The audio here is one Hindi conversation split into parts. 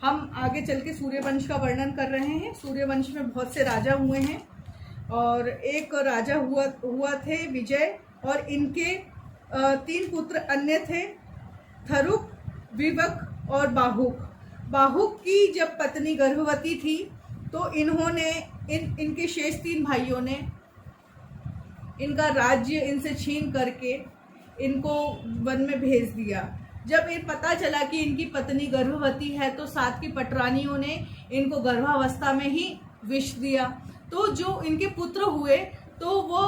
हम आगे चल के सूर्यवंश का वर्णन कर रहे हैं। सूर्यवंश में बहुत से राजा हुए हैं और एक राजा हुआ थे विजय, और इनके 3 पुत्र अन्य थे, थरुक, विवक और बाहुक। बाहुक की जब पत्नी गर्भवती थी तो इन्होंने इनके शेष 3 भाइयों ने इनका राज्य इनसे छीन करके इनको वन में भेज दिया। जब ये पता चला कि इनकी पत्नी गर्भवती है तो साथ की पटरानियों ने इनको गर्भावस्था में ही विष दिया। तो जो इनके पुत्र हुए तो वो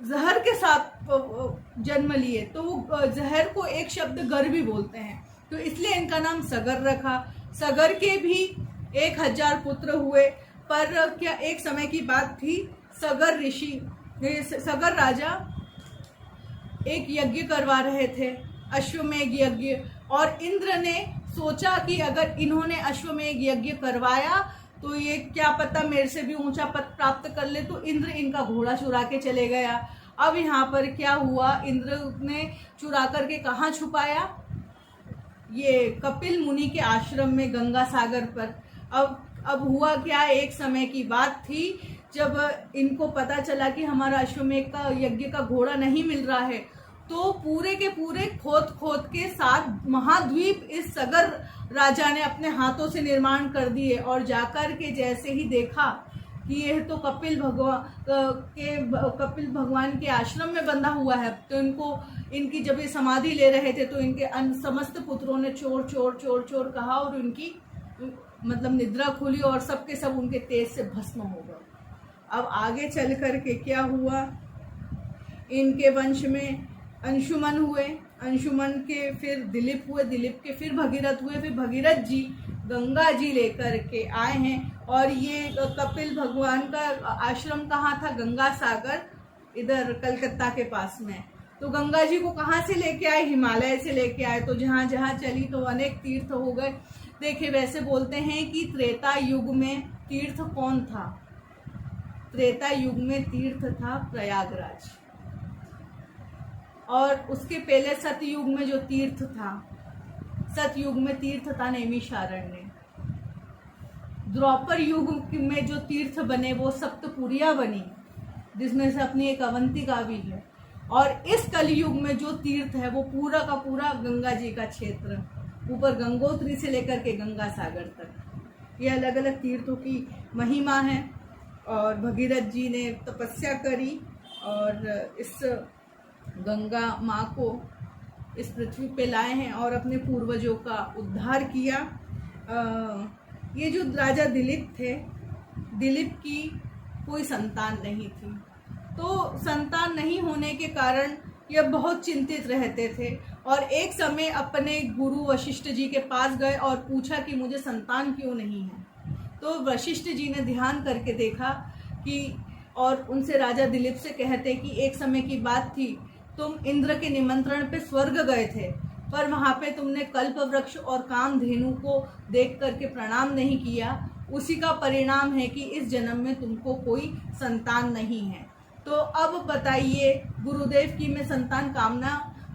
जहर के साथ जन्म लिए, तो वो जहर को एक शब्द गर भी बोलते हैं, तो इसलिए इनका नाम सगर रखा। सगर के भी 1000 पुत्र हुए, पर क्या एक समय की बात थी, सगर राजा एक यज्ञ करवा रहे थे, अश्वमेध यज्ञ, और इंद्र ने सोचा कि अगर इन्होंने अश्वमेध यज्ञ करवाया तो ये क्या पता मेरे से भी ऊंचा पद प्राप्त कर ले, तो इंद्र इनका घोड़ा चुरा के चले गया। अब यहाँ पर क्या हुआ, इंद्र ने चुरा करके कहाँ छुपाया, ये कपिल मुनि के आश्रम में गंगा सागर पर। अब हुआ क्या, एक समय की बात थी जब इनको पता चला कि हमारा अश्वमेध का यज्ञ का घोड़ा नहीं मिल रहा है, तो पूरे के पूरे खोद के 7 महाद्वीप इस सगर राजा ने अपने हाथों से निर्माण कर दिए, और जाकर के जैसे ही देखा कि यह तो कपिल भगवान के आश्रम में बंधा हुआ है, तो इनकी जब ये समाधि ले रहे थे तो इनके समस्त पुत्रों ने चोर चोर चोर चोर कहा, और उनकी मतलब निद्रा खुली और सबके सब उनके तेज से भस्म हो गए। अब आगे चल कर के क्या हुआ, इनके वंश में अंशुमन हुए, अंशुमन के फिर दिलीप हुए, दिलीप के फिर भगीरथ हुए, फिर भगीरथ जी गंगा जी लेकर के आए हैं। और ये कपिल भगवान का आश्रम कहाँ था, गंगा सागर, इधर कलकत्ता के पास में। तो गंगा जी को कहाँ से लेके आए, हिमालय से लेके आए। तो जहाँ जहाँ चली तो अनेक तीर्थ हो गए। देखिए, वैसे बोलते हैं कि त्रेता युग में तीर्थ कौन था, त्रेता युग में तीर्थ था प्रयागराज, और उसके पहले सतयुग में जो तीर्थ था, सतयुग में तीर्थ था नैमिषारण्य। द्वापर युग में जो तीर्थ बने वो सप्तपुरिया बनी, जिसमें से अपनी एक अवंतिका भी है। और इस कलयुग में जो तीर्थ है वो पूरा का पूरा गंगा जी का क्षेत्र, ऊपर गंगोत्री से लेकर के गंगा सागर तक, ये अलग अलग तीर्थों की महिमा है। और भगीरथ जी ने तपस्या करी और इस गंगा माँ को इस पृथ्वी पे लाए हैं और अपने पूर्वजों का उद्धार किया। ये जो राजा दिलीप थे, दिलीप की कोई संतान नहीं थी, तो संतान नहीं होने के कारण ये बहुत चिंतित रहते थे, और एक समय अपने गुरु वशिष्ठ जी के पास गए और पूछा कि मुझे संतान क्यों नहीं है। तो वशिष्ठ जी ने ध्यान करके देखा कि, और उनसे राजा दिलीप से कहते कि एक समय की बात थी, तुम इंद्र के निमंत्रण पे स्वर्ग गए थे, पर वहाँ पे तुमने कल्प वृक्ष और कामधेनु को देख करके प्रणाम नहीं किया, उसी का परिणाम है कि इस जन्म में तुमको कोई संतान नहीं है। तो अब बताइए, गुरुदेव की मैं संतान कामना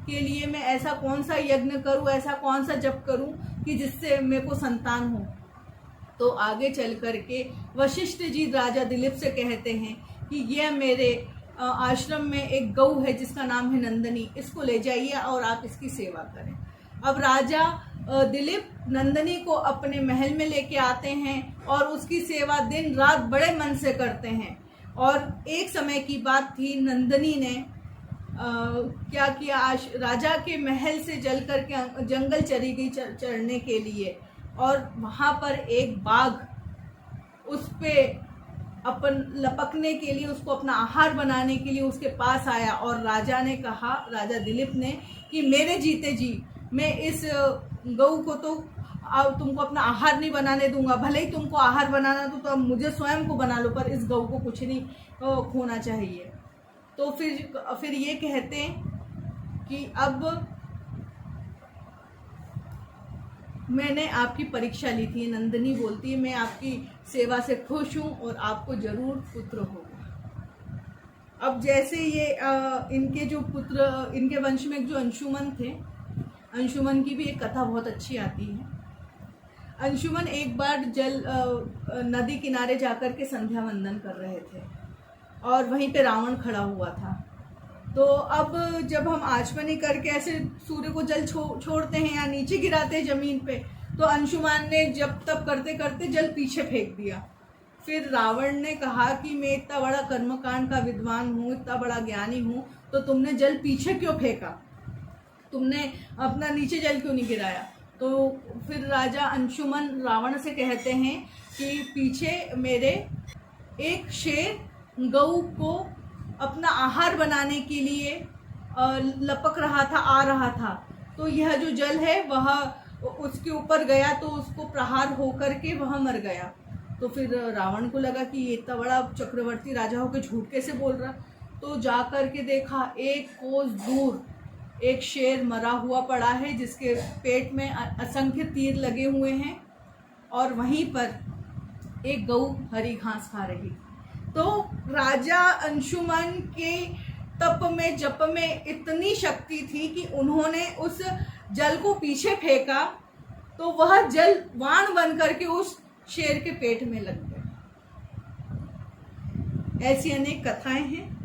के लिए मैं ऐसा कौन सा यज्ञ करूं, ऐसा कौन सा जप करूं कि जिससे मेरे को संतान हो। तो आगे चल करके वशिष्ठ जी राजा दिलीप से कहते हैं कि यह मेरे आश्रम में एक गौ है जिसका नाम है नंदनी, इसको ले जाइए और आप इसकी सेवा करें। अब राजा दिलीप नंदनी को अपने महल में लेके आते हैं और उसकी सेवा दिन रात बड़े मन से करते हैं। और एक समय की बात थी, नंदनी ने क्या किया, राजा के महल से जल करके जंगल चली गई चरने के लिए, और वहाँ पर एक बाघ उस पे अपन लपकने के लिए, उसको अपना आहार बनाने के लिए उसके पास आया। और राजा ने कहा, राजा दिलीप ने, कि मेरे जीते जी मैं इस गऊ को तो तुमको अपना आहार नहीं बनाने दूंगा, भले ही तुमको आहार बनाना तो अब मुझे स्वयं को बना लो, पर इस गऊ को कुछ नहीं खोना चाहिए। तो फिर ये कहते हैं कि अब मैंने आपकी परीक्षा ली थी। नंदनी बोलती है, मैं आपकी सेवा से खुश हूँ और आपको जरूर पुत्र होगा। अब जैसे ये इनके जो पुत्र, इनके वंश में जो अंशुमन थे, अंशुमन की भी एक कथा बहुत अच्छी आती है। अंशुमन एक बार नदी किनारे जाकर के संध्या वंदन कर रहे थे और वहीं पे रावण खड़ा हुआ था। तो अब जब हम आचमनी करके ऐसे सूर्य को जल छोड़ते हैं या नीचे गिराते हैं जमीन पे, तो अंशुमान ने जब तब करते करते जल पीछे फेंक दिया। फिर रावण ने कहा कि मैं इतना बड़ा कर्मकांड का विद्वान हूँ, इतना बड़ा ज्ञानी हूँ, तो तुमने जल पीछे क्यों फेंका, तुमने अपना नीचे जल क्यों नहीं गिराया। तो फिर राजा अंशुमन रावण से कहते हैं कि पीछे मेरे एक शेर गऊ को अपना आहार बनाने के लिए लपक रहा था, आ रहा था, तो यह जो जल है वह उसके ऊपर गया तो उसको प्रहार होकर के वह मर गया। तो फिर रावण को लगा कि ये इतना बड़ा चक्रवर्ती राजा होकर झूठ कैसे बोल रहा। तो जा कर के देखा, एक कोस दूर एक शेर मरा हुआ पड़ा है जिसके पेट में असंख्य तीर लगे हुए हैं और वहीं पर एक गऊ हरी घास खा रही। तो राजा अंशुमन के तप में जप में इतनी शक्ति थी कि उन्होंने उस जल को पीछे फेंका तो वह जल बाण बन करके उस शेर के पेट में लग गया। ऐसी अनेक कथाएं हैं।